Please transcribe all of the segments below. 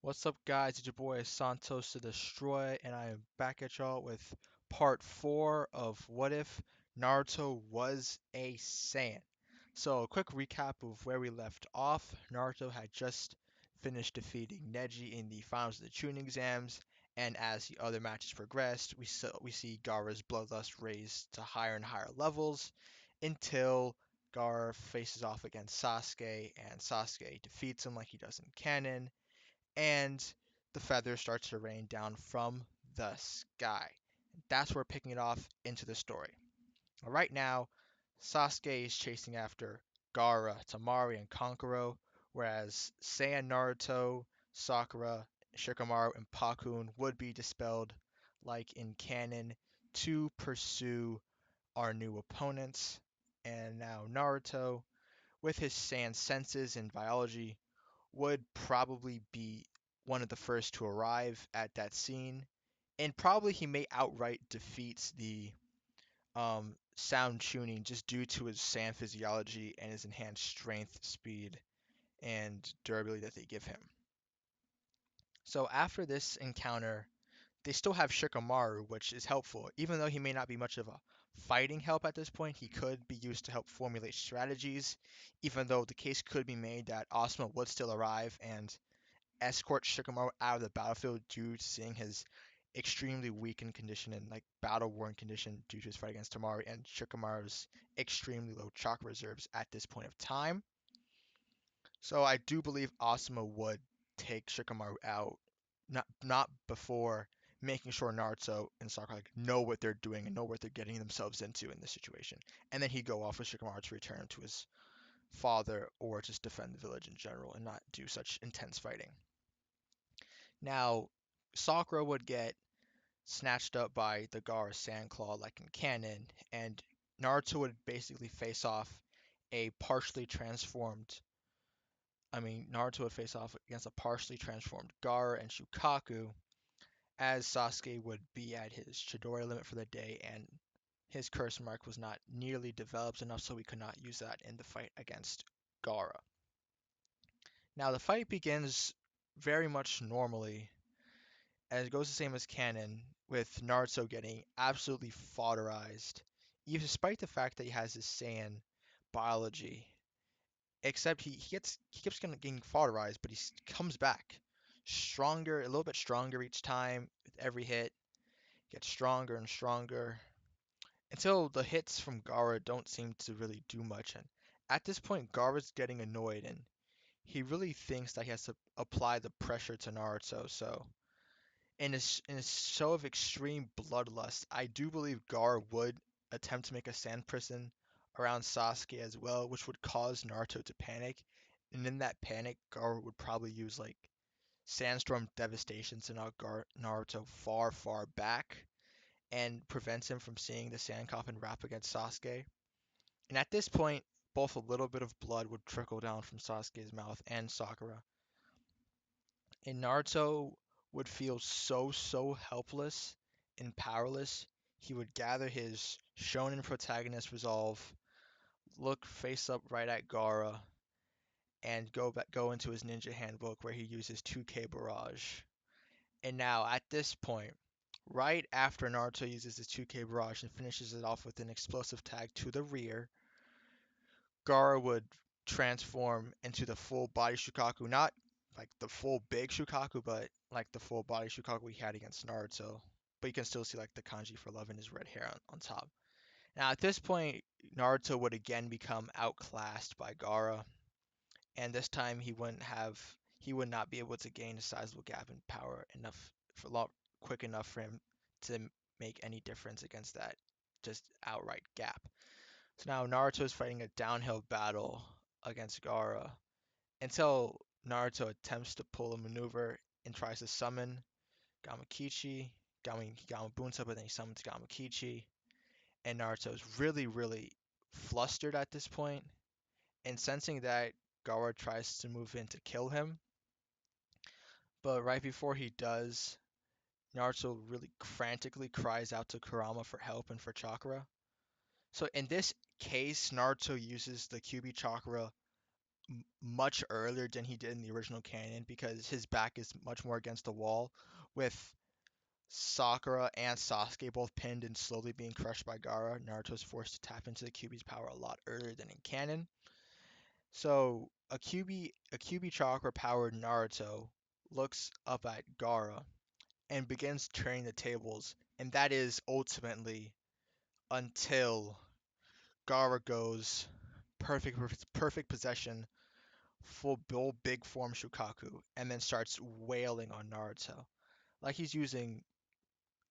What's up, guys? It's your boy Santos to Destroy, and I am back at y'all with part 4 of What If Naruto Was a Saiyan. So, a quick recap of where we left off. Naruto had just finished defeating Neji in the finals of the Chunin exams, and as the other matches progressed, we see Gaara's bloodlust raised to higher and higher levels until Gaara faces off against Sasuke, and Sasuke defeats him like he does in canon and the feathers start to rain down from the sky. That's where we're picking it off into the story. Right now, Sasuke is chasing after Gaara, Tamari, and Kankuro, whereas Saiyan Naruto, Sakura, Shikamaru, and Pakun would be dispelled like in canon to pursue our new opponents. And now Naruto, with his Saiyan senses and biology, would probably be one of the first to arrive at that scene, and probably he may outright defeat the sound tuning just due to his sand physiology and his enhanced strength, speed, and durability that they give him. So after this encounter, they still have Shikamaru, which is helpful. Even though he may not be much of a fighting help at this point, he could be used to help formulate strategies, even though the case could be made that Asuma would still arrive and escort Shikamaru out of the battlefield due to seeing his extremely weakened condition and like battle worn condition due to his fight against Tamari and Shikamaru's extremely low chakra reserves at this point of time. So I do believe Asuma would take Shikamaru out, not before making sure Naruto and Sakura like, know what they're doing and know what they're getting themselves into in this situation. And then he'd go off with Shikamaru to return to his father or just defend the village in general and not do such intense fighting. Now, Sakura would get snatched up by the Gaara Sandclaw like in canon, and Naruto would basically face off a partially transformed. Naruto would face off against a partially transformed Gaara and Shukaku, as Sasuke would be at his Chidori limit for the day, and his curse mark was not nearly developed enough, so we could not use that in the fight against Gaara. Now, the fight begins very much normally and it goes the same as canon, with Naruto getting absolutely fodderized, even despite the fact that he has his Saiyan biology. Except he keeps getting fodderized, but comes back stronger, a little bit stronger each time with every hit. Gets stronger and stronger until the hits from Gaara don't seem to really do much. And at this point, Gaara's getting annoyed, and he really thinks that he has to apply the pressure to Naruto. So in a show of extreme bloodlust, I do believe Gar would attempt to make a sand prison around Sasuke as well, which would cause Naruto to panic. And in that panic, Gar would probably use like Sandstorm Devastation to knock Naruto far, far back and prevents him from seeing the sand coffin wrap against Sasuke. And at this point, both a little bit of blood would trickle down from Sasuke's mouth and Sakura, and Naruto would feel so helpless and powerless. He would gather his shonen protagonist resolve, look face up right at Gaara, and go into his ninja handbook where he uses 2K barrage. And now at this point, right after Naruto uses his 2K barrage and finishes it off with an explosive tag to the rear, Gaara would transform into the full body Shukaku, not like the full big Shukaku, but like the full body Shukaku he had against Naruto. But you can still see like the kanji for love and his red hair on top. Now at this point, Naruto would again become outclassed by Gaara, and this time he would not be able to gain a sizable gap in power enough for quick enough for him to make any difference against that just outright gap. So now Naruto is fighting a downhill battle against Gaara until Naruto attempts to pull a maneuver and tries to summon Gamakichi. Gama Bunta, but then he summons Gamakichi. And Naruto is really flustered at this point, and sensing that Gaara tries to move in to kill him. But right before he does, Naruto really frantically cries out to Kurama for help and for chakra. So in this case, Naruto uses the QB chakra much earlier than he did in the original canon because his back is much more against the wall, with Sakura and Sasuke both pinned and slowly being crushed by Gaara. Naruto's forced to tap into the Kyuubi's power a lot earlier than in canon. So a Kyuubi chakra powered Naruto looks up at Gaara and begins turning the tables, and that is ultimately until Gaara goes perfect possession, full big form Shukaku, and then starts wailing on Naruto. Like he's using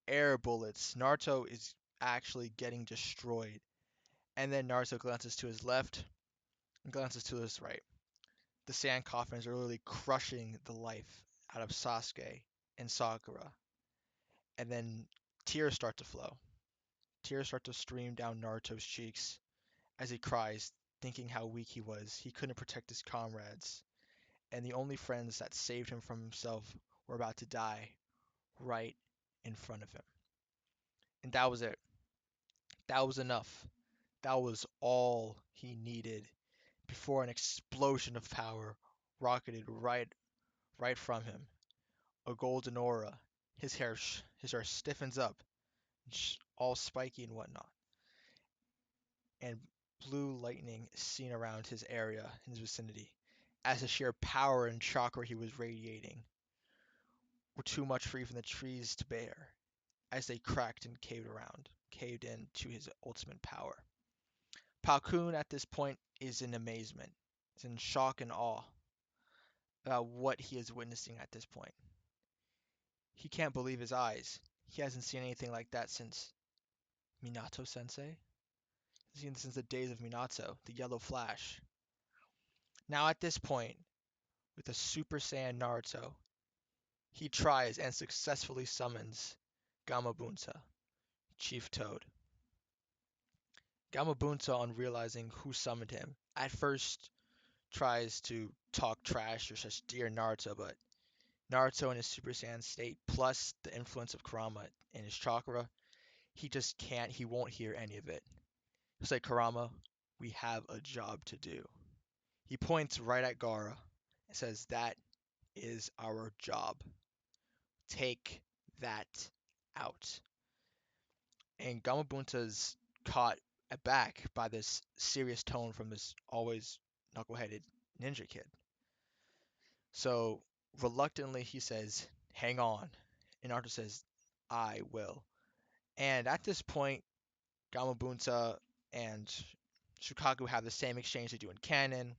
air bullets. Naruto is actually getting destroyed. And then Naruto glances to his left and glances to his right. The sand coffins are literally crushing the life out of Sasuke and Sakura. And then tears start to flow. Tears start to stream down Naruto's cheeks as he cries, thinking how weak he was. He couldn't protect his comrades, and the only friends that saved him from himself were about to die right in front of him. And that was it. That was enough. That was all he needed before an explosion of power rocketed right from him. A golden aura. His hair stiffens up, all spiky and whatnot, and blue lightning is seen around his area in his vicinity, as the sheer power and chakra he was radiating were too much for even the trees to bear, as they cracked and caved in to his ultimate power. Falcon at this point is in amazement, is in shock and awe about what he is witnessing at this point. He can't believe his eyes. He hasn't seen anything like that since Minato Sensei. He's seen since the days of Minato, the Yellow Flash. Now at this point, with the Super Saiyan Naruto, he tries and successfully summons Gamabunta, Chief Toad. Gamabunta, on realizing who summoned him, at first tries to talk trash or such dear Naruto, but Naruto in his Super Saiyan state, plus the influence of Kurama and his chakra, he just can't, he won't hear any of it. He's like, Kurama, we have a job to do. He points right at Gaara and says, that is our job. Take that out. And Gamabunta's caught aback by this serious tone from this always knuckleheaded ninja kid. So reluctantly he says, hang on. And Naruto says, I will. And at this point, Gamabunta and Shukaku have the same exchange they do in canon,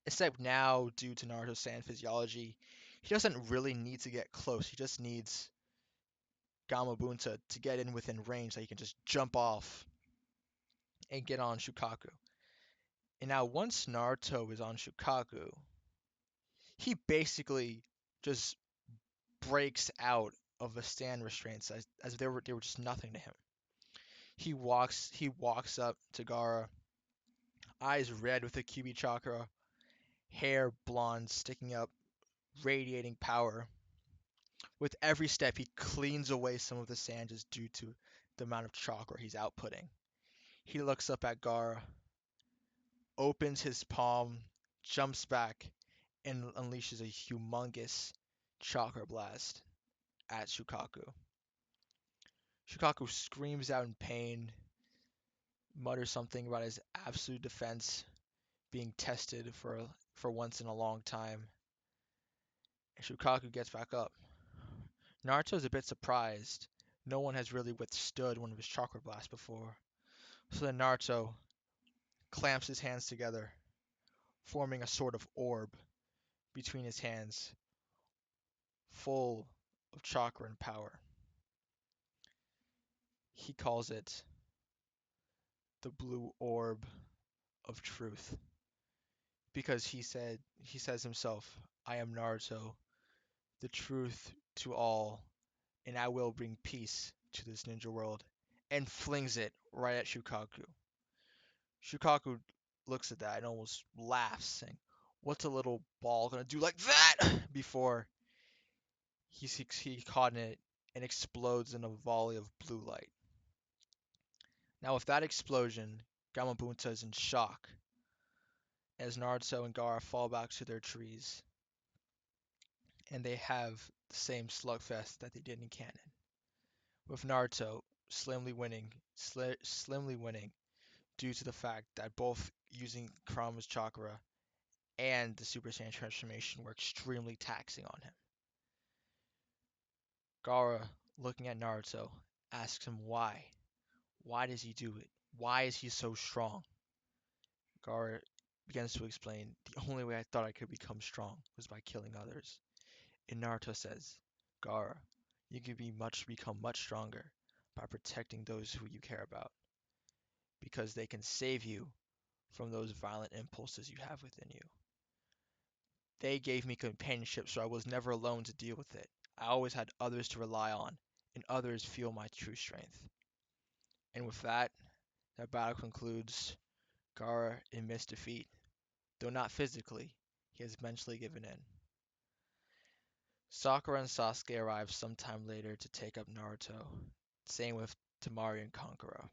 except now, due to Naruto's sand physiology, he doesn't really need to get close. He just needs Gamabunta to get in within range so he can just jump off and get on Shukaku. And now once Naruto is on Shukaku, he basically just breaks out of the stand restraints as they were just nothing to him. He walks up to Gaara, eyes red with the Kyuubi chakra, hair blonde sticking up, radiating power. With every step, he cleans away some of the sand just due to the amount of chakra he's outputting. He looks up at Gaara, opens his palm, jumps back, and unleashes a humongous chakra blast at Shukaku. Shukaku screams out in pain, mutters something about his absolute defense being tested for once in a long time, and Shukaku gets back up. Naruto's a bit surprised. No one has really withstood one of his chakra blasts before. So then Naruto clamps his hands together, forming a sort of orb between his hands, full of chakra and power. He calls it the Blue Orb of Truth because he says himself, I am Naruto, the truth to all, and I will bring peace to this ninja world, and flings it right at Shukaku. Shukaku looks at that and almost laughs, saying, what's a little ball gonna do like that? Before he caught in it and explodes in a volley of blue light. Now with that explosion, Gamabunta is in shock. as Naruto and Gaara fall back to their trees, and they have the same slugfest that they did in canon, with Naruto slimly winning due to the fact that both using Kurama's chakra and the Super Saiyan transformation were extremely taxing on him. Gaara, looking at Naruto, asks him why. Why does he do it? Why is he so strong? Gaara begins to explain, the only way I thought I could become strong was by killing others. And Naruto says, Gaara, you can become much stronger by protecting those who you care about, because they can save you from those violent impulses you have within you. They gave me companionship so I was never alone to deal with it. I always had others to rely on, and others feel my true strength. And with that, that battle concludes. Gaara admits defeat, though not physically, he has mentally given in. Sakura and Sasuke arrive sometime later to take up Naruto, same with Temari and Kankura.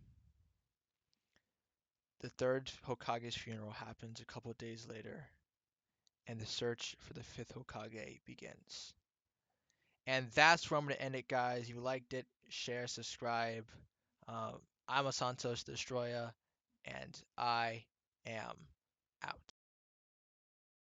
The third Hokage's funeral happens a couple days later, and the search for the fifth Hokage begins. And that's where I'm going to end it, guys. You liked it, share, subscribe. I'm a Santos Destroyer, and I am out.